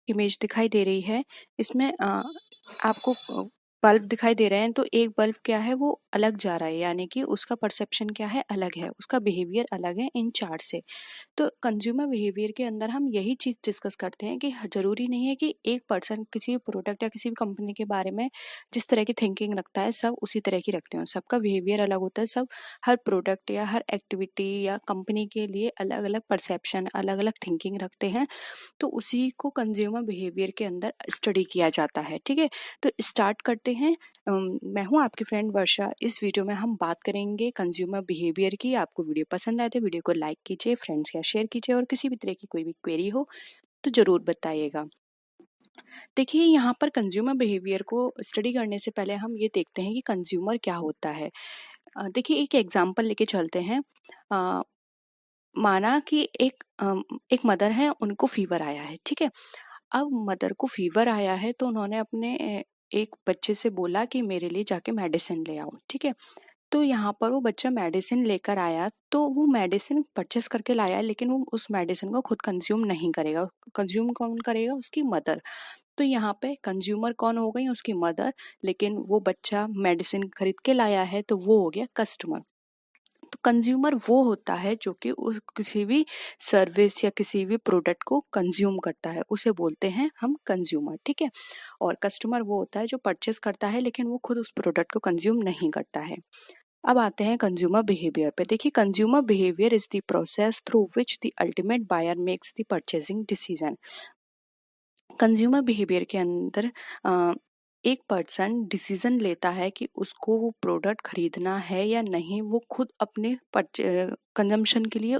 Image दिखाई दे रही है इसमें आपको बल्ब दिखाई दे रहे हैं, तो एक बल्ब क्या है वो अलग जा रहा है, यानी कि उसका परसेप्शन क्या है अलग है, उसका बिहेवियर अलग है इन चार से। तो कंज्यूमर बिहेवियर के अंदर हम यही चीज़ डिस्कस करते हैं कि ज़रूरी नहीं है कि एक पर्सन किसी भी प्रोडक्ट या किसी भी कंपनी के बारे में जिस तरह की थिंकिंग रखता है सब उसी तरह की रखते हो, सबका बिहेवियर अलग होता है। सब हर प्रोडक्ट या हर एक्टिविटी या कंपनी के लिए अलग अलग परसेप्शन अलग अलग थिंकिंग रखते हैं, तो उसी को कंज्यूमर बिहेवियर के अंदर स्टडी किया जाता है। ठीक है, तो स्टार्ट करते हैं। मैं हूं आपकी फ्रेंड वर्षा। इस वीडियो में हम बात करेंगे कंज्यूमर बिहेवियर की। आपको वीडियो पसंद आए तो वीडियो को लाइक कीजिए, फ्रेंड्स के साथ शेयर कीजिए, और किसी भी तरह की कोई भी क्वेरी हो तो ज़रूर बताइएगा। देखिए, यहाँ पर कंज्यूमर बिहेवियर को स्टडी करने से पहले हम ये देखते हैं कि कंज्यूमर क्या होता है। देखिए, एक एग्जांपल लेके चलते हैं। अ, माना कि एक मदर है, उनको फीवर आया है। ठीक है, अब मदर को फीवर आया है तो उन्होंने अपने एक बच्चे से बोला कि मेरे लिए जाके मेडिसिन ले आओ। ठीक है, तो यहाँ पर वो बच्चा मेडिसिन लेकर आया, तो वो मेडिसिन परचेस करके लाया, लेकिन वो उस मेडिसिन को खुद कंज्यूम नहीं करेगा। कंज्यूम कौन करेगा? उसकी मदर। तो यहाँ पे कंज्यूमर कौन हो गई? उसकी मदर। लेकिन वो बच्चा मेडिसिन खरीद के लाया है तो वो हो गया कस्टमर। तो कंज्यूमर वो होता है जो कि उस किसी भी सर्विस या किसी भी प्रोडक्ट को कंज्यूम करता है, उसे बोलते हैं हम कंज्यूमर। ठीक है, और कस्टमर वो होता है जो परचेस करता है लेकिन वो खुद उस प्रोडक्ट को कंज्यूम नहीं करता है। अब आते हैं कंज्यूमर बिहेवियर पे। देखिए, consumer behaviour is the process through which the ultimate buyer makes the purchasing decision. Consumer behaviour के अंदर एक पर्सन डिसीजन लेता है कि उसको वो प्रोडक्ट खरीदना है या नहीं, वो खुद अपने कंजम्पशन के लिए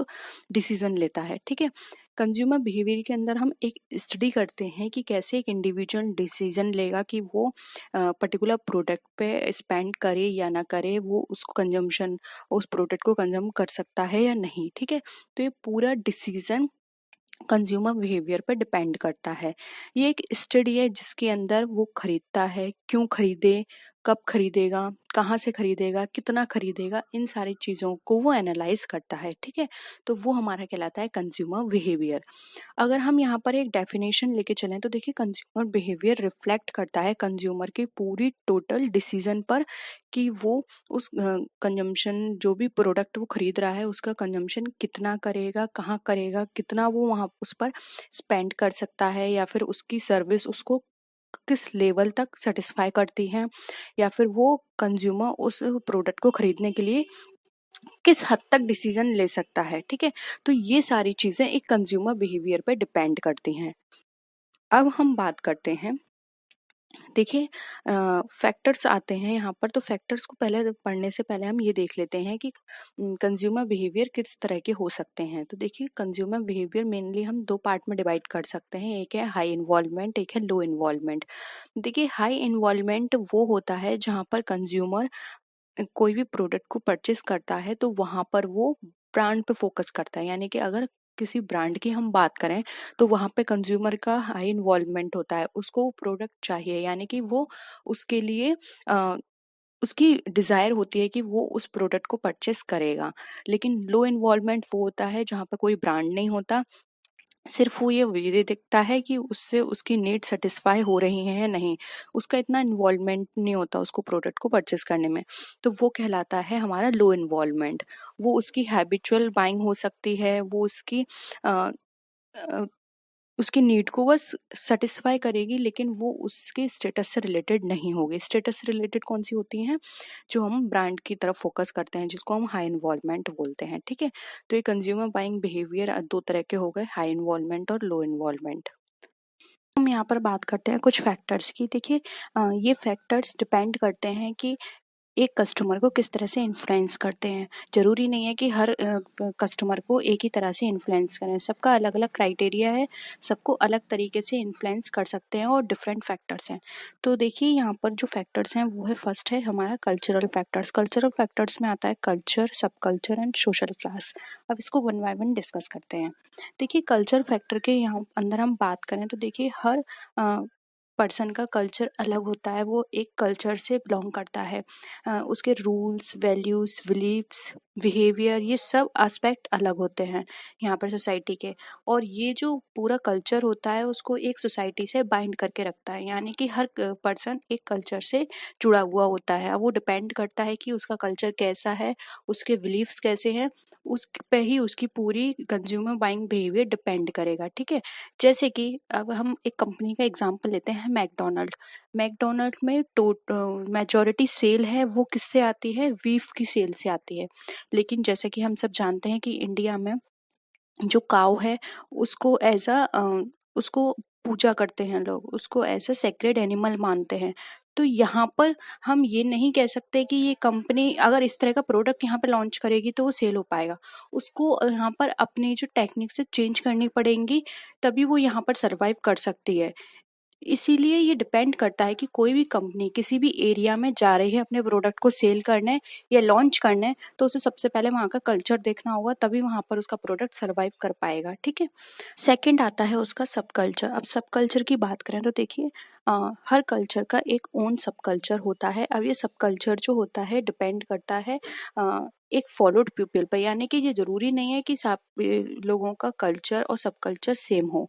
डिसीजन लेता है। ठीक है, कंज्यूमर बिहेवियर के अंदर हम एक स्टडी करते हैं कि कैसे एक इंडिविजुअल डिसीजन लेगा कि वो पर्टिकुलर प्रोडक्ट पे स्पेंड करे या ना करे, वो उसको कंजम्पशन उस प्रोडक्ट को कंज्यूम कर सकता है या नहीं। ठीक है, तो ये पूरा डिसीजन कंज्यूमर बिहेवियर पर डिपेंड करता है। ये एक स्टडी है जिसके अंदर वो खरीदता है, क्यों खरीदे, कब खरीदेगा, कहाँ से खरीदेगा, कितना खरीदेगा, इन सारी चीज़ों को वो एनालाइज करता है। ठीक है, तो वो हमारा कहलाता है कंज्यूमर बिहेवियर। अगर हम यहाँ पर एक डेफिनेशन लेके चलें तो देखिए, कंज्यूमर बिहेवियर रिफ्लेक्ट करता है कंज्यूमर की पूरी टोटल डिसीजन पर कि वो उस कंजम्पशन, जो भी प्रोडक्ट वो खरीद रहा है उसका कंजम्पशन कितना करेगा, कहाँ करेगा, कितना वो वहाँ उस पर स्पेंड कर सकता है, या फिर उसकी सर्विस उसको किस लेवल तक सेटिस्फाई करती है, या फिर वो कंज्यूमर उस प्रोडक्ट को खरीदने के लिए किस हद तक डिसीजन ले सकता है। ठीक है, तो ये सारी चीजें एक कंज्यूमर बिहेवियर पे डिपेंड करती हैं। अब हम बात करते हैं, देखिए, फैक्टर्स आते हैं यहाँ पर। तो फैक्टर्स को पहले पढ़ने से पहले हम ये देख लेते हैं कि कंज्यूमर बिहेवियर किस तरह के हो सकते हैं। तो देखिए, कंज्यूमर बिहेवियर मेनली हम दो पार्ट में डिवाइड कर सकते हैं, एक है हाई इन्वॉल्वमेंट, एक है लो इन्वॉल्वमेंट। देखिए, हाई इन्वॉल्वमेंट वो होता है जहाँ पर कंज्यूमर कोई भी प्रोडक्ट को परचेस करता है तो वहां पर वो ब्रांड पे फोकस करता है, यानी कि अगर किसी ब्रांड की हम बात करें तो वहां पे कंज्यूमर का हाई इन्वॉल्वमेंट होता है, उसको वो प्रोडक्ट चाहिए, यानी कि वो उसके लिए उसकी डिजायर होती है कि वो उस प्रोडक्ट को परचेस करेगा। लेकिन लो इन्वॉल्वमेंट वो होता है जहाँ पे कोई ब्रांड नहीं होता, सिर्फ वो ये देखता है कि उससे उसकी नीड सेटिस्फाई हो रही है या नहीं, उसका इतना इन्वॉल्वमेंट नहीं होता उसको प्रोडक्ट को परचेस करने में। तो वो कहलाता है हमारा लो इन्वॉल्वमेंट। वो उसकी हैबिचुअल बाइंग हो सकती है, वो अ, अ, उसकी नीड को बस सेटिस्फाई करेगी, लेकिन वो उसके स्टेटस से रिलेटेड नहीं होगी। स्टेटस से रिलेटेड कौन सी होती हैं? जो हम ब्रांड की तरफ फोकस करते हैं, जिसको हम हाई इन्वॉल्वमेंट बोलते हैं। ठीक है, तो ये कंज्यूमर बाइंग बिहेवियर दो तरह के हो गए, हाई इन्वॉल्वमेंट और लो इन्वॉल्वमेंट। हम यहाँ पर बात करते हैं कुछ फैक्टर्स की। देखिए, ये फैक्टर्स डिपेंड करते हैं कि एक कस्टमर को किस तरह से इन्फ्लुएंस करते हैं। ज़रूरी नहीं है कि हर कस्टमर को एक ही तरह से इन्फ्लुएंस करें, सबका अलग अलग क्राइटेरिया है, सबको अलग तरीके से इन्फ्लुएंस कर सकते हैं और डिफरेंट फैक्टर्स हैं। तो देखिए, यहाँ पर जो फैक्टर्स हैं वो है, फर्स्ट है हमारा कल्चरल फैक्टर्स। कल्चरल फैक्टर्स में आता है कल्चर, सब कल्चर एंड सोशल क्लास। अब इसको वन बाय वन डिस्कस करते हैं। देखिए, कल्चर फैक्टर के यहाँ अंदर हम बात करें तो देखिए, हर पर्सन का कल्चर अलग होता है, वो एक कल्चर से बिलोंग करता है। उसके रूल्स, वैल्यूज़, बिलीव्स बिहेवियर, ये सब एस्पेक्ट अलग होते हैं यहाँ पर सोसाइटी के। और ये जो पूरा कल्चर होता है उसको एक सोसाइटी से बाइंड करके रखता है, यानी कि हर पर्सन एक कल्चर से जुड़ा हुआ होता है। अब वो डिपेंड करता है कि उसका कल्चर कैसा है, उसके बिलीव्स कैसे हैं, उस पे ही उसकी पूरी कंज्यूमर बाइंग बिहेवियर डिपेंड करेगा। ठीक है, जैसे कि अब हम एक कंपनी का एग्जांपल लेते हैं, मैकडोनल्ड। मैकडोनल्ड में मेजॉरिटी सेल है वो किससे आती है, बीफ की सेल से आती है। लेकिन जैसे कि हम सब जानते हैं कि इंडिया में जो काऊ है उसको उसको पूजा करते हैं लोग, उसको एज अ सेक्रेड एनिमल मानते हैं। तो यहाँ पर हम ये नहीं कह सकते कि ये कंपनी अगर इस तरह का प्रोडक्ट यहाँ पे लॉन्च करेगी तो वो सेल हो पाएगा। उसको यहाँ पर अपनी जो टेक्निक से चेंज करनी पड़ेंगी, तभी वो यहाँ पर सरवाइव कर सकती है। इसीलिए ये डिपेंड करता है कि कोई भी कंपनी किसी भी एरिया में जा रही है अपने प्रोडक्ट को सेल करने या लॉन्च करने, तो उसे सबसे पहले वहाँ का कल्चर देखना होगा, तभी वहाँ पर उसका प्रोडक्ट सरवाइव कर पाएगा। ठीक है, सेकंड आता है उसका सब कल्चर। अब सब कल्चर की बात करें तो देखिए, हर कल्चर का एक ओन सब कल्चर होता है। अब ये सब कल्चर जो होता है डिपेंड करता है एक फॉलोड पीपल पर, यानी कि ये जरूरी नहीं है कि सब लोगों का कल्चर और सब कल्चर सेम हो।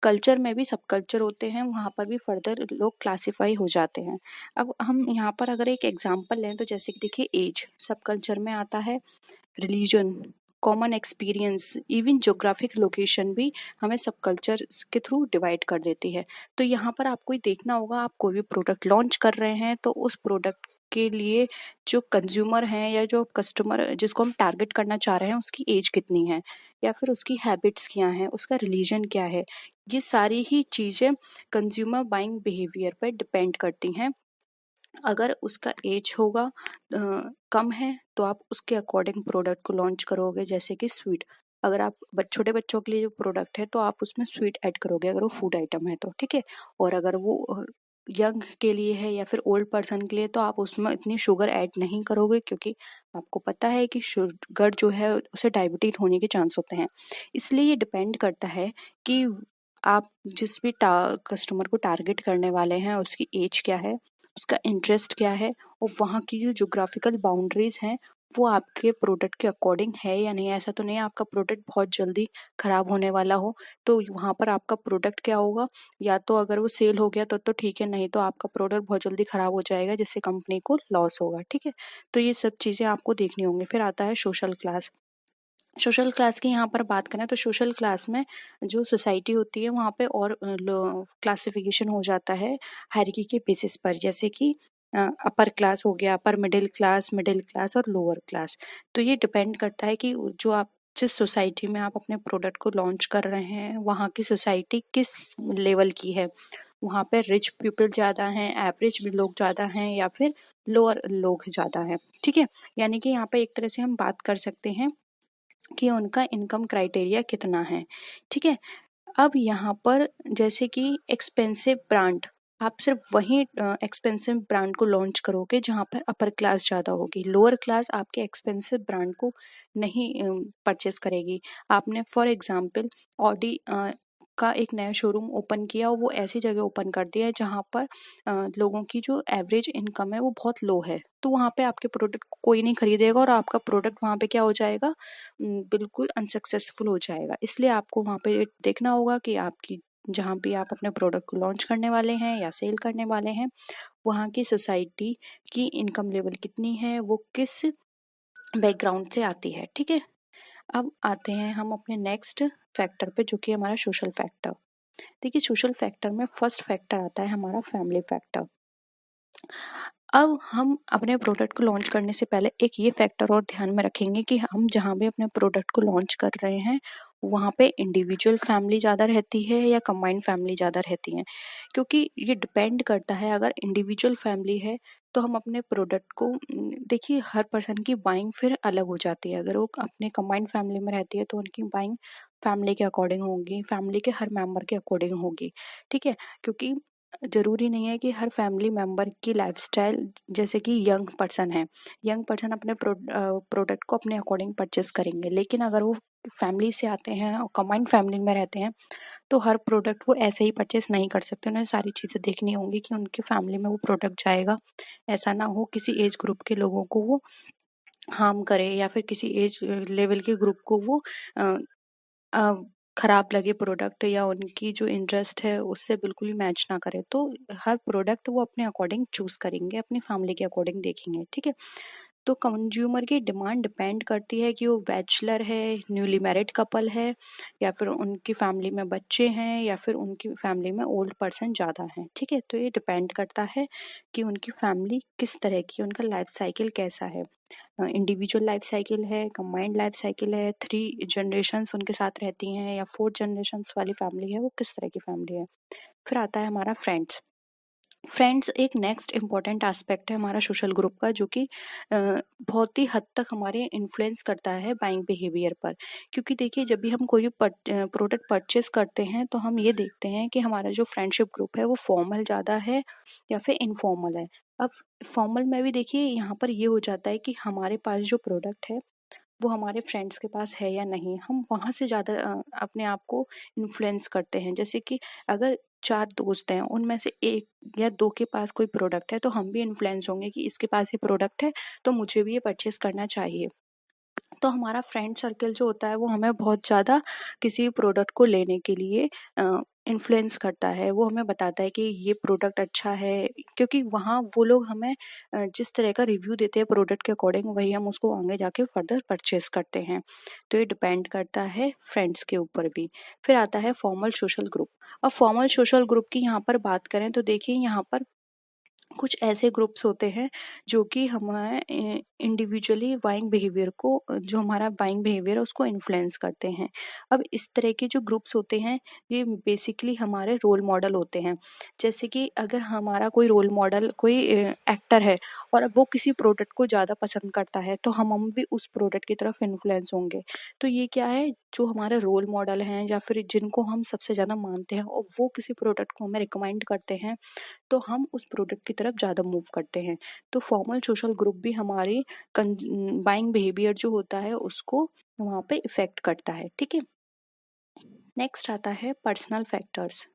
कल्चर में भी सब कल्चर होते हैं, वहाँ पर भी फर्दर लोग क्लासिफाई हो जाते हैं। अब हम यहाँ पर अगर एक एग्जांपल लें तो जैसे कि देखिए, एज सब कल्चर में आता है, religion, common experience, even geographic location भी हमें सब कल्चर के थ्रू डिवाइड कर देती है। तो यहाँ पर आपको ये देखना होगा, आप कोई भी प्रोडक्ट लॉन्च कर रहे हैं तो उस प्रोडक्ट के लिए जो कंज्यूमर हैं या जो कस्टमर जिसको हम टारगेट करना चाह रहे हैं उसकी एज कितनी है, या फिर उसकी हैबिट्स क्या हैं, उसका रिलीजन क्या है, ये सारी ही चीज़ें कंज्यूमर बाइंग बिहेवियर पर डिपेंड करती हैं। अगर उसका एज होगा कम है तो आप उसके अकॉर्डिंग प्रोडक्ट को लॉन्च करोगे। जैसे कि स्वीट, अगर आप छोटे बच्चों के लिए जो प्रोडक्ट है तो आप उसमें स्वीट ऐड करोगे अगर वो फूड आइटम है तो। ठीक है, और अगर वो यंग के लिए है या फिर ओल्ड पर्सन के लिए तो आप उसमें इतनी शुगर ऐड नहीं करोगे, क्योंकि आपको पता है कि शुगर जो है उसे डायबिटीज होने के चांस होते हैं। इसलिए ये डिपेंड करता है कि आप जिस भी कस्टमर को टारगेट करने वाले हैं उसकी एज क्या है, उसका इंटरेस्ट क्या है, और वहाँ की जो जोग्राफिकल बाउंड्रीज हैं वो आपके प्रोडक्ट के अकॉर्डिंग है या नहीं। ऐसा तो नहीं है आपका प्रोडक्ट बहुत जल्दी खराब होने वाला हो, तो वहाँ पर आपका प्रोडक्ट क्या होगा, या तो अगर वो सेल हो गया तो ठीक है, नहीं तो आपका प्रोडक्ट बहुत जल्दी खराब हो जाएगा जिससे कंपनी को लॉस होगा। ठीक है, तो ये सब चीज़ें आपको देखनी होंगी। फिर आता है सोशल क्लास। सोशल क्लास की यहाँ पर बात करें तो सोशल क्लास में जो सोसाइटी होती है वहाँ पे और क्लासिफिकेशन हो जाता है हायरार्की के बेसिस पर, जैसे कि अपर क्लास हो गया, अपर मिडिल क्लास और लोअर क्लास। तो ये डिपेंड करता है कि जो आप जिस सोसाइटी में आप अपने प्रोडक्ट को लॉन्च कर रहे हैं वहाँ की सोसाइटी किस लेवल की है। वहाँ पे रिच पीपल ज़्यादा हैं, एवरेज भी लोग ज़्यादा हैं, या फिर लोअर लोग ज़्यादा हैं। ठीक है, यानी कि यहाँ पे एक तरह से हम बात कर सकते हैं कि उनका इनकम क्राइटेरिया कितना है। ठीक है, अब यहाँ पर जैसे कि एक्सपेंसिव ब्रांड, आप सिर्फ वही एक्सपेंसिव ब्रांड को लॉन्च करोगे जहाँ पर अपर क्लास ज़्यादा होगी, लोअर क्लास आपके एक्सपेंसिव ब्रांड को नहीं परचेस करेगी। आपने फॉर एग्जांपल ऑडी का एक नया शोरूम ओपन किया और वो ऐसी जगह ओपन कर दिया है जहाँ पर लोगों की जो एवरेज इनकम है वो बहुत लो है, तो वहाँ पे आपके प्रोडक्ट को कोई नहीं खरीदेगा और आपका प्रोडक्ट वहाँ पे क्या हो जाएगा, बिल्कुल अनसक्सेसफुल हो जाएगा। इसलिए आपको वहाँ पे देखना होगा कि आपकी जहाँ भी आप अपने प्रोडक्ट को लॉन्च करने वाले हैं या सेल करने वाले हैं वहाँ की सोसाइटी की इनकम लेवल कितनी है, वो किस बैकग्राउंड से आती है। ठीक है, अब आते हैं हम अपने नेक्स्ट फैक्टर पे जो कि हमारा सोशल फैक्टर। देखिए, सोशल फैक्टर में फर्स्ट फैक्टर आता है हमारा फैमिली फैक्टर। अब हम अपने प्रोडक्ट को लॉन्च करने से पहले एक ये फैक्टर और ध्यान में रखेंगे कि हम जहाँ भी अपने प्रोडक्ट को लॉन्च कर रहे हैं वहाँ पे इंडिविजुअल फैमिली ज़्यादा रहती है या कंबाइंड फैमिली ज़्यादा रहती हैं, क्योंकि ये डिपेंड करता है। अगर इंडिविजुअल फैमिली है तो हम अपने प्रोडक्ट को देखिए, हर पर्सन की बाइंग फिर अलग हो जाती है। अगर वो अपने कंबाइंड फैमिली में रहती है तो उनकी बाइंग फैमिली के अकॉर्डिंग होगी, फैमिली के हर मेंबर के अकॉर्डिंग होगी। ठीक है, क्योंकि ज़रूरी नहीं है कि हर फैमिली मेंबर की लाइफस्टाइल, जैसे कि यंग पर्सन है, यंग पर्सन अपने प्रोडक्ट को अपने अकॉर्डिंग परचेस करेंगे, लेकिन अगर वो फैमिली से आते हैं और कंबाइंड फैमिली में रहते हैं तो हर प्रोडक्ट वो ऐसे ही परचेस नहीं कर सकते। उन्हें सारी चीज़ें देखनी होंगी कि उनकी फैमिली में वो प्रोडक्ट जाएगा, ऐसा ना हो किसी एज ग्रुप के लोगों को वो हार्म करे या फिर किसी एज लेवल के ग्रुप को वो अ, अ, खराब लगे प्रोडक्ट या उनकी जो इंटरेस्ट है उससे बिल्कुल भी मैच ना करे। तो हर प्रोडक्ट वो अपने अकॉर्डिंग चूज करेंगे, अपनी फैमिली के अकॉर्डिंग देखेंगे, ठीक है। तो कंज्यूमर की डिमांड डिपेंड करती है कि वो बैचलर है, न्यूली मैरिड कपल है, या फिर उनकी फैमिली में बच्चे हैं, या फिर उनकी फैमिली में ओल्ड पर्सन ज़्यादा हैं, ठीक है। तो ये डिपेंड करता है कि उनकी फैमिली किस तरह की, उनका लाइफ साइकिल कैसा है। इंडिविजुअल लाइफ साइकिल है, कंबाइंड लाइफ साइकिल है, 3 जनरेशंस उनके साथ रहती हैं, या 4 जनरेशंस वाली फैमिली है, वो किस तरह की फैमिली है। फिर आता है हमारा फ्रेंड्स। फ्रेंड्स एक नेक्स्ट इम्पॉर्टेंट एस्पेक्ट है हमारा सोशल ग्रुप का, जो कि बहुत ही हद तक हमारे इन्फ्लुएंस करता है बाइंग बिहेवियर पर। क्योंकि देखिए, जब भी हम कोई प्रोडक्ट परचेस करते हैं तो हम ये देखते हैं कि हमारा जो फ्रेंडशिप ग्रुप है वो फॉर्मल ज़्यादा है या फिर इनफॉर्मल है। अब फॉर्मल में भी देखिए यहाँ पर ये हो जाता है कि हमारे पास जो प्रोडक्ट है वो हमारे फ्रेंड्स के पास है या नहीं, हम वहाँ से ज़्यादा अपने आप को इन्फ्लुएंस करते हैं। जैसे कि अगर 4 दोस्त हैं, उनमें से 1 या 2 के पास कोई प्रोडक्ट है, तो हम भी इन्फ्लुएंस होंगे कि इसके पास ये प्रोडक्ट है, तो मुझे भी ये परचेज़ करना चाहिए। तो हमारा फ्रेंड सर्कल जो होता है वो हमें बहुत ज़्यादा किसी प्रोडक्ट को लेने के लिए इन्फ्लुएंस करता है। वो हमें बताता है कि ये प्रोडक्ट अच्छा है, क्योंकि वहाँ वो लोग हमें जिस तरह का रिव्यू देते हैं प्रोडक्ट के अकॉर्डिंग, वही हम उसको आगे जाके फर्दर परचेस करते हैं। तो ये डिपेंड करता है फ्रेंड्स के ऊपर भी। फिर आता है फॉर्मल सोशल ग्रुप। अब फॉर्मल सोशल ग्रुप की यहाँ पर बात करें तो देखिए, यहाँ पर कुछ ऐसे ग्रुप्स होते हैं जो कि हमारे इंडिविजुअली बाइंग बिहेवियर को, जो हमारा बाइंग बिहेवियर है उसको इन्फ्लुएंस करते हैं। अब इस तरह के जो ग्रुप्स होते हैं ये बेसिकली हमारे रोल मॉडल होते हैं। जैसे कि अगर हमारा कोई रोल मॉडल कोई एक्टर है और वो किसी प्रोडक्ट को ज़्यादा पसंद करता है, तो हम भी उस प्रोडक्ट की तरफ इन्फ्लुएंस होंगे। तो ये क्या है, जो हमारे रोल मॉडल हैं या फिर जिनको हम सबसे ज़्यादा मानते हैं और वो किसी प्रोडक्ट को हमें रिकमेंड करते हैं, तो हम उस प्रोडक्ट की तरफ ज़्यादा मूव करते हैं। तो फॉर्मल सोशल ग्रुप भी हमारी बाइंग बिहेवियर जो होता है उसको वहाँ पे इफेक्ट करता है, ठीक है। नेक्स्ट आता है पर्सनल फैक्टर्स।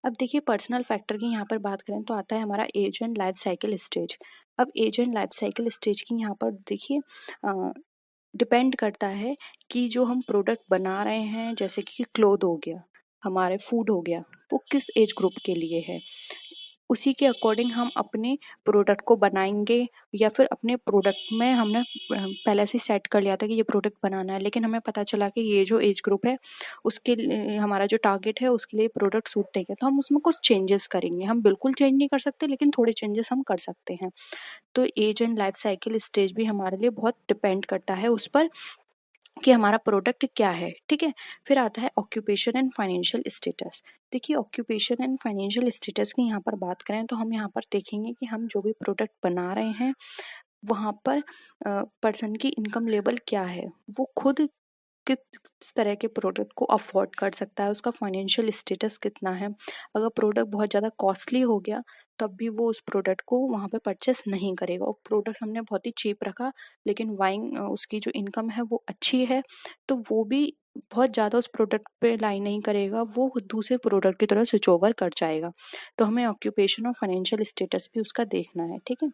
अब देखिए, पर्सनल फैक्टर की यहाँ पर बात करें तो आता है हमारा age and life cycle stage. अब age and life cycle stage की यहाँ पर देखिए डिपेंड करता है कि जो हम प्रोडक्ट बना रहे हैं, जैसे कि क्लोथ हो गया, हमारे फूड हो गया, वो किस एज ग्रुप के लिए है। उसी के अकॉर्डिंग हम अपने प्रोडक्ट को बनाएंगे, या फिर अपने प्रोडक्ट में हमने पहले से सेट कर लिया था कि ये प्रोडक्ट बनाना है, लेकिन हमें पता चला कि ये जो एज ग्रुप है उसके लिए, हमारा जो टारगेट है उसके लिए प्रोडक्ट सूट नहीं है, तो हम उसमें कुछ चेंजेस करेंगे। हम बिल्कुल चेंज नहीं कर सकते, लेकिन थोड़े चेंजेस हम कर सकते हैं। तो age and life cycle stage भी हमारे लिए बहुत डिपेंड करता है उस पर कि हमारा प्रोडक्ट क्या है, ठीक है। फिर आता है ऑक्यूपेशन एंड फाइनेंशियल स्टेटस। देखिए, ऑक्यूपेशन एंड फाइनेंशियल स्टेटस की यहाँ पर बात करें तो हम यहाँ पर देखेंगे कि हम जो भी प्रोडक्ट बना रहे हैं वहाँ पर पर्सन की इनकम लेवल क्या है, वो खुद किस तरह के प्रोडक्ट को अफोर्ड कर सकता है, उसका फाइनेंशियल स्टेटस कितना है। अगर प्रोडक्ट बहुत ज़्यादा कॉस्टली हो गया तब भी वो उस प्रोडक्ट को वहाँ पे परचेस नहीं करेगा। और प्रोडक्ट हमने बहुत ही चीप रखा, लेकिन वाइंग उसकी जो इनकम है वो अच्छी है, तो वो भी बहुत ज़्यादा उस प्रोडक्ट पे लाई नहीं करेगा, वो दूसरे प्रोडक्ट की तरह स्विच ओवर कर जाएगा। तो हमें ऑक्यूपेशन और फाइनेंशियल स्टेटस भी उसका देखना है, ठीक है।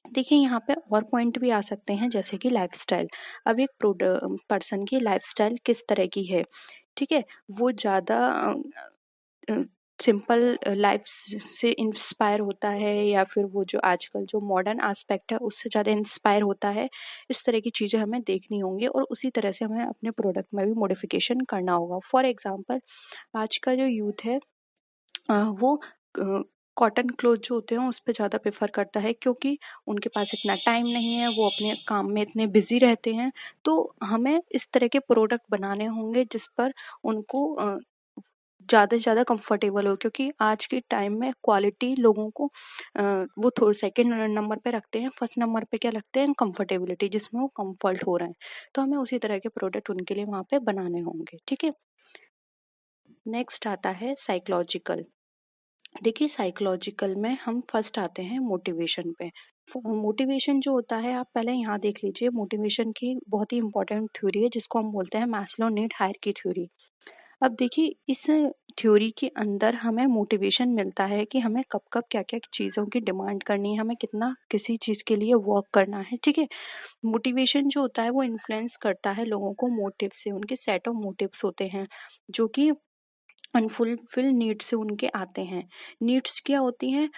देखिए, यहाँ पे और पॉइंट भी आ सकते हैं, जैसे कि लाइफस्टाइल। अब एक पर्सन की लाइफस्टाइल किस तरह की है, ठीक है। वो ज़्यादा सिंपल लाइफ से इंस्पायर होता है, या फिर वो जो आजकल जो मॉडर्न एस्पेक्ट है उससे ज़्यादा इंस्पायर होता है। इस तरह की चीज़ें हमें देखनी होंगी और उसी तरह से हमें अपने प्रोडक्ट में भी मॉडिफिकेशन करना होगा। फॉर एग्जांपल, आज का जो यूथ है वो कॉटन क्लोथ जो होते हैं उस पे ज़्यादा प्रेफर करता है, क्योंकि उनके पास इतना टाइम नहीं है, वो अपने काम में इतने बिजी रहते हैं। तो हमें इस तरह के प्रोडक्ट बनाने होंगे जिस पर उनको ज़्यादा से ज़्यादा कंफर्टेबल हो, क्योंकि आज के टाइम में क्वालिटी लोगों को वो थोड़ा सेकंड नंबर पे रखते हैं, फर्स्ट नंबर पे क्या रखते हैं, कंफर्टेबिलिटी, जिसमें वो कंफर्ट हो रहे हैं। तो हमें उसी तरह के प्रोडक्ट उनके लिए वहाँ पे बनाने होंगे, ठीक है। नेक्स्ट आता है साइकोलॉजिकल। देखिए, साइकोलॉजिकल में हम फर्स्ट आते हैं मोटिवेशन पे। मोटिवेशन जो होता है, आप पहले यहाँ देख लीजिए, मोटिवेशन की बहुत ही इंपॉर्टेंट थ्योरी है जिसको हम बोलते हैं मैस्लो नीड हायरार्की थ्योरी। अब देखिए इस थ्योरी के अंदर हमें मोटिवेशन मिलता है कि हमें कब-कब क्या-क्या चीज़ों की डिमांड करनी है, हमें कितना किसी चीज़ के लिए वर्क करना है, ठीक है? मोटिवेशन जो होता है वो इन्फ्लुएंस करता है लोगों को मोटिव से, उनके सेट ऑफ मोटिव्स होते हैं जो कि अनफुलफिल नीड्स से उनके आते हैं। नीड्स क्या होती हैं?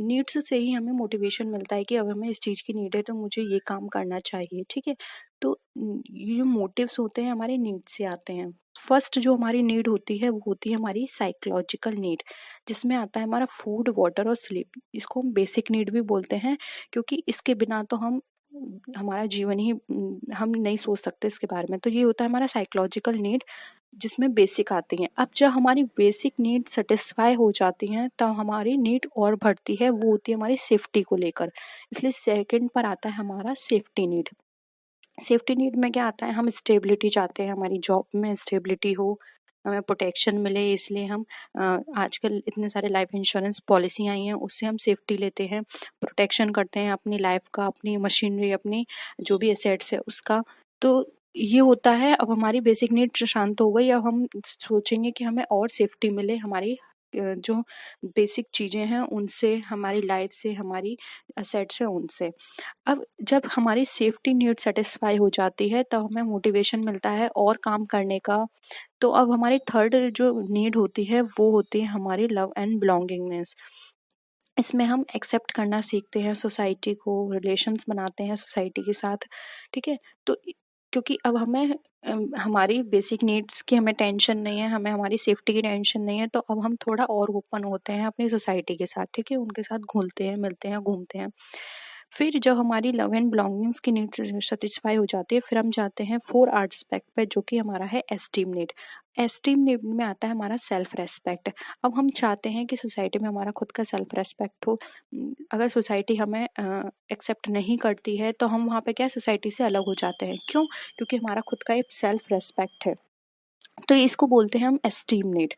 नीड्स से ही हमें मोटिवेशन मिलता है कि अब हमें इस चीज़ की नीड है तो मुझे ये काम करना चाहिए, ठीक है? तो ये जो मोटिव्स होते हैं हमारे नीड से आते हैं। फर्स्ट जो हमारी नीड होती है वो होती है हमारी साइकोलॉजिकल नीड, जिसमें आता है हमारा फूड, वाटर और स्लीप। इसको हम बेसिक नीड भी बोलते हैं क्योंकि इसके बिना तो हम हमारा जीवन ही हम नहीं सोच सकते इसके बारे में। तो ये होता है हमारा साइकोलॉजिकल नीड जिसमें बेसिक आती हैं। अब जब हमारी बेसिक नीड सेटिस्फाई हो जाती हैं तब हमारी नीड और बढ़ती है, वो होती है हमारी सेफ्टी को लेकर। इसलिए सेकंड पर आता है हमारा सेफ्टी नीड। सेफ्टी नीड में क्या आता है? हम स्टेबिलिटी चाहते हैं, हमारी जॉब में स्टेबिलिटी हो, हमें प्रोटेक्शन मिले, इसलिए हम आजकल इतने सारे लाइफ इंश्योरेंस पॉलिसी आई हैं, उससे हम सेफ्टी लेते हैं, प्रोटेक्शन करते हैं अपनी लाइफ का, अपनी मशीनरी, अपनी जो भी एसेट्स है उसका। तो ये होता है। अब हमारी बेसिक नीड शांत हो गई, अब हम सोचेंगे कि हमें और सेफ्टी मिले, हमारी जो बेसिक चीज़ें हैं उनसे, हमारी लाइफ से, हमारी एसेट्स हैं उनसे। अब जब हमारी सेफ्टी नीड सेटिस्फाई हो जाती है तब हमें मोटिवेशन मिलता है और काम करने का। तो अब हमारी थर्ड जो नीड होती है वो होती है हमारी लव एंड बिलोंगिंगनेस। इसमें हम एक्सेप्ट करना सीखते हैं सोसाइटी को, रिलेशंस बनाते हैं सोसाइटी के साथ, ठीक है? तो क्योंकि अब हमें हमारी बेसिक नीड्स की हमें टेंशन नहीं है, हमें हमारी सेफ्टी की टेंशन नहीं है, तो अब हम थोड़ा और ओपन होते हैं अपनी सोसाइटी के साथ, ठीक है? उनके साथ घुलते हैं, मिलते हैं, घूमते हैं। फिर जब हमारी लव एंड बिलोंगिंग्स की नीड्स सेटिस्फाई हो जाती है, फिर हम जाते हैं 4 एस्पेक्ट पे जो कि हमारा है एस्टीम नीड। एस्टीम नीड में आता है हमारा सेल्फ रेस्पेक्ट। अब हम चाहते हैं कि सोसाइटी में हमारा खुद का सेल्फ रेस्पेक्ट हो। अगर सोसाइटी हमें एक्सेप्ट नहीं करती है तो हम वहाँ पे क्या है, सोसाइटी से अलग हो जाते हैं। क्यों? क्योंकि हमारा खुद का एक सेल्फ रेस्पेक्ट है। तो इसको बोलते हैं हम esteem need.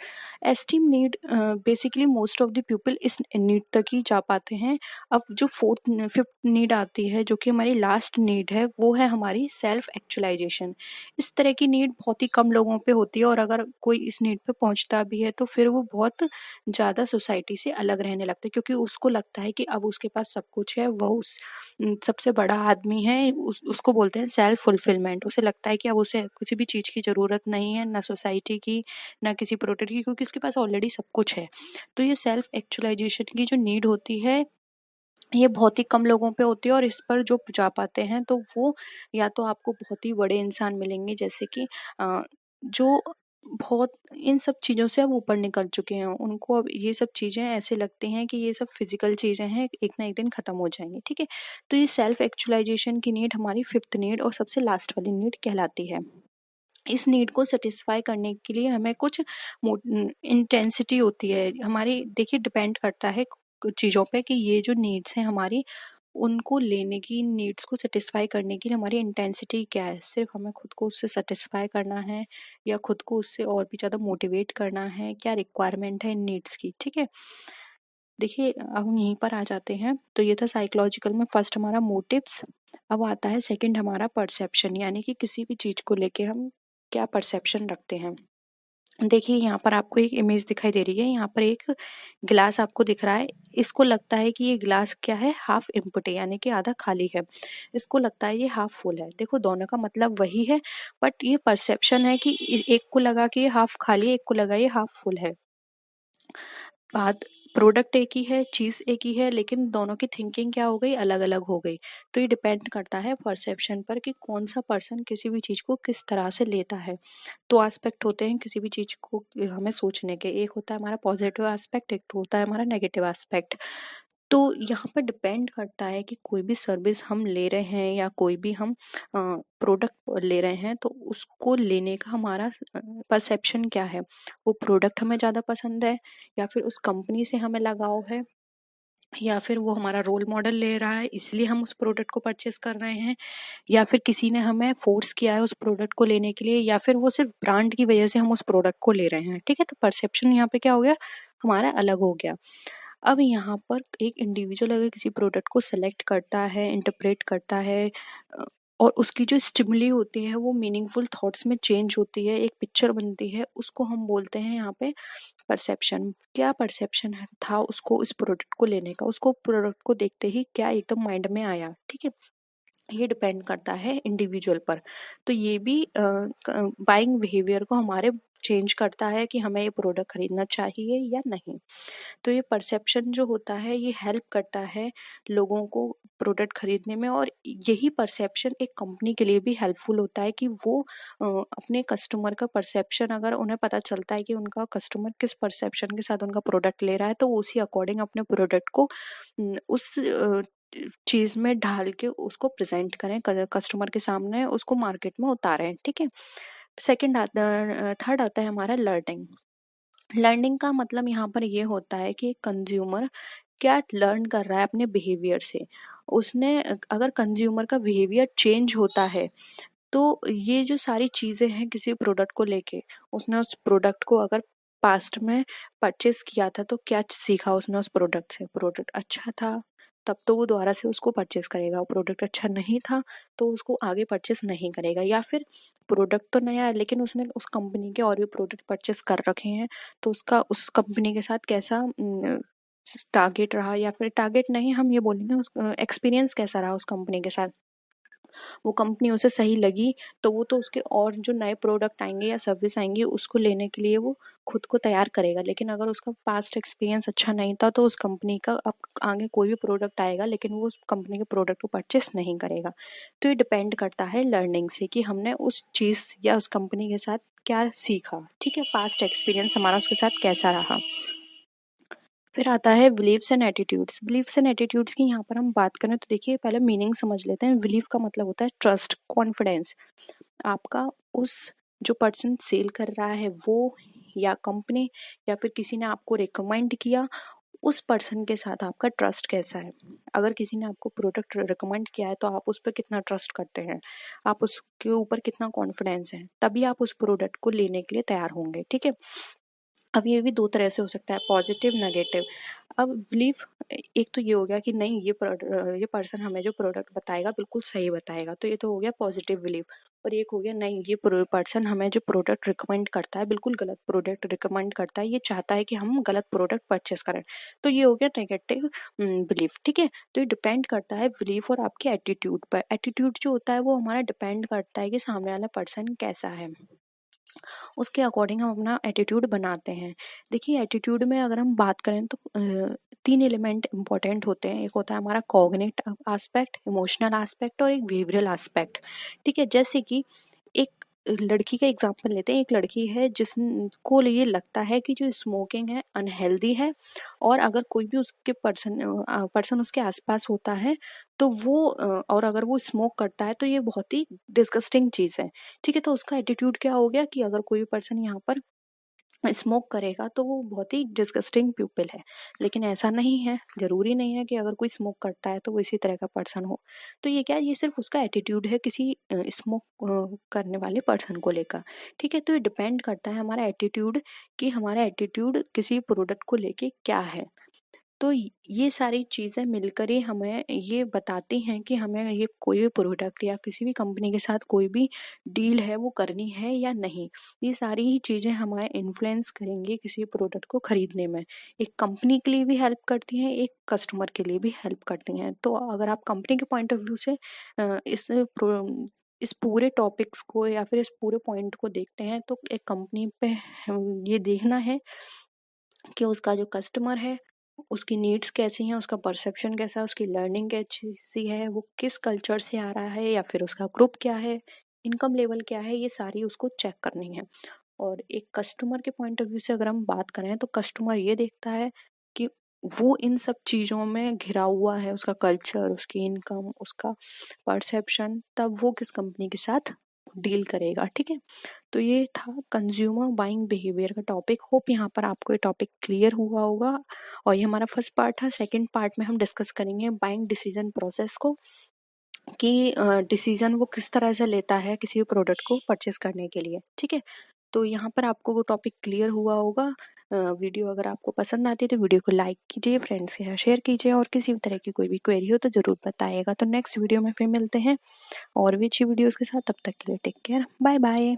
Esteem need basically most of the people इस नीड तक ही जा पाते हैं। अब जो फिफ्थ नीड आती है जो कि हमारी लास्ट नीड है, वो है हमारी सेल्फ एक्चुअलाइजेशन। इस तरह की नीड बहुत ही कम लोगों पे होती है और अगर कोई इस नीड पे पहुंचता भी है तो फिर वो बहुत ज़्यादा सोसाइटी से अलग रहने लगता है, क्योंकि उसको लगता है कि अब उसके पास सब कुछ है, वो सबसे बड़ा आदमी है। उसको बोलते हैं सेल्फ फुलफिलमेंट। उसे लगता है कि अब उसे किसी भी चीज़ की ज़रूरत नहीं है, ना सोसाइटी की, ना किसी प्रोटेक्ट की, क्योंकि उसके पास ऑलरेडी सब कुछ है। तो ये सेल्फ एक्चुअलाइजेशन की जो नीड होती है, ये बहुत ही कम लोगों पे होती है और इस पर जो जा पाते हैं तो वो या तो आपको बहुत ही बड़े इंसान मिलेंगे, जैसे कि जो बहुत इन सब चीज़ों से अब ऊपर निकल चुके हैं। उनको अब ये सब चीज़ें ऐसे लगती हैं कि ये सब फिजिकल चीज़ें हैं, एक ना एक दिन खत्म हो जाएंगी, ठीक है? तो ये सेल्फ एक्चुअलाइजेशन की नीड हमारी फिफ्थ नीड और सबसे लास्ट वाली नीड कहलाती है। इस नीड को सेटिस्फाई करने के लिए हमें कुछ इंटेंसिटी होती है हमारी। देखिए डिपेंड करता है कुछ चीज़ों पे कि ये जो नीड्स हैं हमारी, उनको लेने की, नीड्स को सेटिस्फाई करने की हमारी इंटेंसिटी क्या है। सिर्फ हमें खुद को उससे सेटिस्फाई करना है या खुद को उससे और भी ज़्यादा मोटिवेट करना है, क्या रिक्वायरमेंट है इन नीड्स की, ठीक है? देखिए अब हम यहीं पर आ जाते हैं। तो ये था साइकोलॉजिकल में फर्स्ट हमारा मोटिव्स। अब आता है सेकंड हमारा परसेप्शन, यानी कि किसी भी चीज़ को लेके हम क्या परसेप्शन रखते हैं। देखिए यहाँ पर आपको एक इमेज दिखाई दे रही है, यहाँ पर एक गिलास आपको दिख रहा है। इसको लगता है कि ये गिलास क्या है, हाफ एम्प्टी, यानी कि आधा खाली है। इसको लगता है ये हाफ फुल है। देखो दोनों का मतलब वही है, बट ये परसेप्शन है कि एक को लगा कि ये हाफ खाली है, एक को लगा ये हाफ फुल है। बात प्रोडक्ट एक ही है, चीज़ एक ही है, लेकिन दोनों की थिंकिंग क्या हो गई, अलग अलग हो गई। तो ये डिपेंड करता है परसेप्शन पर कि कौन सा पर्सन किसी भी चीज़ को किस तरह से लेता है। 2 एस्पेक्ट होते हैं किसी भी चीज़ को हमें सोचने के, एक होता है हमारा पॉजिटिव एस्पेक्ट, एक होता है हमारा नेगेटिव एस्पेक्ट। तो यहाँ पर डिपेंड करता है कि कोई भी सर्विस हम ले रहे हैं या कोई भी हम प्रोडक्ट ले रहे हैं, तो उसको लेने का हमारा परसेप्शन क्या है। वो प्रोडक्ट हमें ज़्यादा पसंद है, या फिर उस कंपनी से हमें लगाव है, या फिर वो हमारा रोल मॉडल ले रहा है इसलिए हम उस प्रोडक्ट को परचेस कर रहे हैं, या फिर किसी ने हमें फोर्स किया है उस प्रोडक्ट को लेने के लिए, या फिर वो सिर्फ ब्रांड की वजह से हम उस प्रोडक्ट को ले रहे हैं, ठीक है? तो परसेप्शन यहाँ पे क्या हो गया, हमारा अलग हो गया। अब यहाँ पर एक इंडिविजुअल अगर किसी प्रोडक्ट को सेलेक्ट करता है, इंटरप्रेट करता है, और उसकी जो स्टिमुली होती है वो मीनिंगफुल थॉट्स में चेंज होती है, एक पिक्चर बनती है, उसको हम बोलते हैं यहाँ पे परसेप्शन। क्या परसेप्शन था उसको इस प्रोडक्ट को लेने का, उसको प्रोडक्ट को देखते ही क्या एकदम माइंड में आया, ठीक है। ये डिपेंड करता है इंडिविजुअल पर। तो ये भी बाइंग बिहेवियर को हमारे चेंज करता है कि हमें ये प्रोडक्ट खरीदना चाहिए या नहीं। तो ये परसेप्शन जो होता है ये हेल्प करता है लोगों को प्रोडक्ट खरीदने में, और यही परसेप्शन एक कंपनी के लिए भी हेल्पफुल होता है कि वो अपने कस्टमर का परसेप्शन, अगर उन्हें पता चलता है कि उनका कस्टमर किस परसेप्शन के साथ उनका प्रोडक्ट ले रहा है, तो वो उसी अकॉर्डिंग अपने प्रोडक्ट को उस चीज में ढाल के उसको प्रेजेंट करें कस्टमर के सामने, उसको मार्केट में उतारें, ठीक है। थर्ड आता है हमारा लर्निंग। लर्निंग का मतलब यहाँ पर ये होता है कि कंज्यूमर क्या लर्न कर रहा है अपने बिहेवियर से। उसने अगर कंज्यूमर का बिहेवियर चेंज होता है, तो ये जो सारी चीजें हैं किसी प्रोडक्ट को लेके, उसने उस प्रोडक्ट को अगर पास्ट में परचेस किया था तो क्या सीखा उसने उस प्रोडक्ट से, प्रोडक्ट अच्छा था तब तो वो दोबारा से उसको परचेस करेगा, प्रोडक्ट अच्छा नहीं था तो उसको आगे परचेस नहीं करेगा। या फिर प्रोडक्ट तो नया है लेकिन उसने उस कंपनी के और भी प्रोडक्ट परचेस कर रखे हैं, तो उसका उस कंपनी के साथ कैसा टारगेट रहा, या फिर टारगेट नहीं हम ये बोलेंगे उस एक्सपीरियंस कैसा रहा उस कंपनी के साथ, वो कंपनी उसे सही लगी तो वो तो उसके और जो नए प्रोडक्ट आएंगे या सर्विस आएंगी उसको लेने के लिए वो खुद को तैयार करेगा। लेकिन अगर उसका पास्ट एक्सपीरियंस अच्छा नहीं था तो उस कंपनी का अब आगे कोई भी प्रोडक्ट आएगा लेकिन वो उस कंपनी के प्रोडक्ट को परचेस नहीं करेगा। तो ये डिपेंड करता है लर्निंग से कि हमने उस चीज़ या उस कंपनी के साथ क्या सीखा, ठीक है, पास्ट एक्सपीरियंस हमारा उसके साथ कैसा रहा। फिर आता है beliefs and attitudes. Beliefs and attitudes की यहाँ पर हम बात करें तो देखिए पहले मीनिंग समझ लेते हैं। बिलीव का मतलब होता है ट्रस्ट, कॉन्फिडेंस। आपका उस जो पर्सन सेल कर रहा है वो, या कंपनी, या फिर किसी ने आपको रिकमेंड किया, उस पर्सन के साथ आपका ट्रस्ट कैसा है। अगर किसी ने आपको प्रोडक्ट रिकमेंड किया है तो आप उस पर कितना ट्रस्ट करते हैं, आप उसके ऊपर कितना कॉन्फिडेंस है, तभी आप उस प्रोडक्ट को लेने के लिए तैयार होंगे, ठीक है। अब ये भी दो तरह से हो सकता है, पॉजिटिव नेगेटिव। अब बिलीव, एक तो ये हो गया कि नहीं ये पर्सन हमें जो प्रोडक्ट बताएगा बिल्कुल सही बताएगा, तो ये तो हो गया पॉजिटिव बिलीव। और एक हो गया नहीं, ये पर्सन हमें जो प्रोडक्ट रिकमेंड करता है बिल्कुल गलत प्रोडक्ट रिकमेंड करता है, ये चाहता है कि हम गलत प्रोडक्ट परचेस करें, तो ये हो गया नेगेटिव बिलीव, ठीक है। तो ये डिपेंड करता है बिलीव और आपके एटीट्यूड पर। एटीट्यूड जो होता है वो हमारा डिपेंड करता है कि सामने वाला पर्सन कैसा है, उसके अकॉर्डिंग हम अपना एटीट्यूड बनाते हैं। देखिए एटीट्यूड में अगर हम बात करें तो तीन एलिमेंट इंपॉर्टेंट होते हैं। एक होता है हमारा कॉग्निटिव एस्पेक्ट, इमोशनल एस्पेक्ट और एक बिहेवियरल एस्पेक्ट, ठीक है। जैसे कि एक लड़की का एग्जांपल लेते हैं। एक लड़की है जिसको ये लगता है कि जो स्मोकिंग है अनहेल्दी है, और अगर कोई भी उसके पर्सन उसके आसपास होता है तो वो और अगर वो स्मोक करता है तो ये बहुत ही डिस्गस्टिंग चीज है, ठीक है। तो उसका एटीट्यूड क्या हो गया कि अगर कोई भी पर्सन यहाँ पर स्मोक करेगा तो वो बहुत ही डिस्गस्टिंग पीपल है। लेकिन ऐसा नहीं है, जरूरी नहीं है कि अगर कोई स्मोक करता है तो वो इसी तरह का पर्सन हो। तो ये क्या है, ये सिर्फ उसका एटीट्यूड है किसी स्मोक करने वाले पर्सन को लेकर, ठीक है। तो ये डिपेंड करता है हमारा एटीट्यूड कि हमारा एटीट्यूड किसी प्रोडक्ट को लेके क्या है। तो ये सारी चीज़ें मिलकर ही हमें ये बताती हैं कि हमें ये कोई भी प्रोडक्ट या किसी भी कंपनी के साथ कोई भी डील है वो करनी है या नहीं। ये सारी ही चीज़ें हमें इन्फ्लुएंस करेंगी किसी प्रोडक्ट को खरीदने में। एक कंपनी के लिए भी हेल्प करती हैं, एक कस्टमर के लिए भी हेल्प करती हैं। तो अगर आप कंपनी के पॉइंट ऑफ व्यू से इस पूरे टॉपिक्स को या फिर इस पूरे पॉइंट को देखते हैं तो एक कंपनी पे ये देखना है कि उसका जो कस्टमर है उसकी नीड्स कैसी हैं, उसका परसेप्शन कैसा है, उसकी लर्निंग कैसी है, वो किस कल्चर से आ रहा है, या फिर उसका ग्रुप क्या है, इनकम लेवल क्या है, ये सारी उसको चेक करनी है। और एक कस्टमर के पॉइंट ऑफ व्यू से अगर हम बात करें तो कस्टमर ये देखता है कि वो इन सब चीज़ों में घिरा हुआ है, उसका कल्चर, उसकी इनकम, उसका परसेप्शन, तब वो किस कंपनी के साथ डील करेगा, ठीक है। तो ये था कंज्यूमर बाइंग बिहेवियर का टॉपिक। होप यहाँ पर आपको ये टॉपिक क्लियर हुआ होगा। और ये हमारा फर्स्ट पार्ट था। सेकंड पार्ट में हम डिस्कस करेंगे बाइंग डिसीजन प्रोसेस को, कि डिसीजन वो किस तरह से लेता है किसी भी प्रोडक्ट को परचेस करने के लिए, ठीक है। तो यहाँ पर आपको वो टॉपिक क्लियर हुआ होगा। वीडियो अगर आपको पसंद आती है तो वीडियो को लाइक कीजिए, फ्रेंड्स के साथ शेयर कीजिए, और किसी भी तरह की कोई भी क्वेरी हो तो ज़रूर बताइएगा। तो नेक्स्ट वीडियो में फिर मिलते हैं और भी अच्छी वीडियोज़ के साथ। तब तक के लिए टेक केयर, बाय बाय।